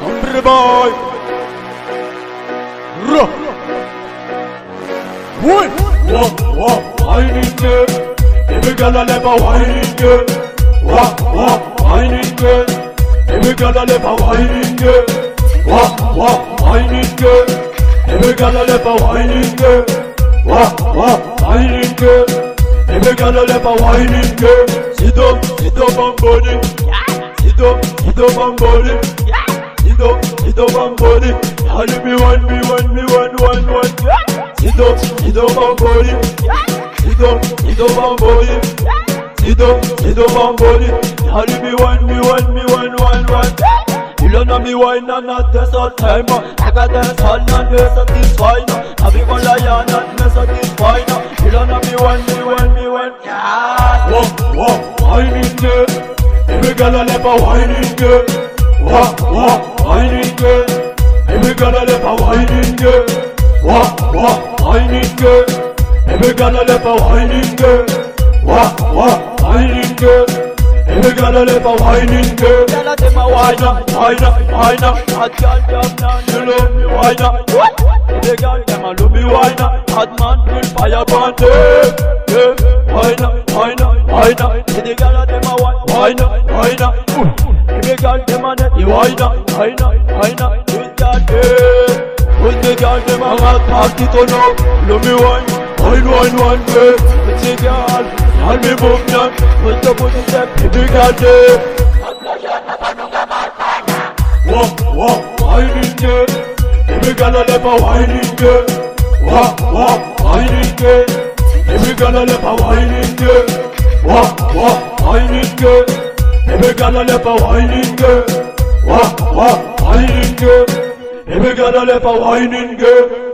Hungry boy. Why? Whining it. Every girl a never whining it. Whining it. Every girl a never whining it. Whining it. Every girl a never whining it. Whining it. Every girl a never whining it. Sit up and body. Sit up and body. Sit up and body. How do me one. Sit up and body. Sit up and body. Sit up and body. How do me one. You don't know me wine and not this all time. I got this all and you're satisfied. I be one lion and me satisfied. You don't know me one. Whining girl. Every girl a never whining girl. Whining girl. Every girl a never whining girl. Whining girl. Every girl a never whining girl. Whining girl. Every girl a never whining girl. Girl a dem a whine up. Hot girl dem now you love me whine up. Every girl dem a love me whine up. Hot man will fire burn them. Whine up. Every girl a dem a whine up. Every girl dem a net you whine up. This girl dem. When the girl dem a hot it on up. Love me whine girl. It's a girl. Y'all me move now. When the booty step, every girl dem. Whining girl. Every girl a never whining girl. Whining girl. Every girl a never whining girl. Whining girl. Every girl a never whining girl. Whining girl. Every girl a never whining girl.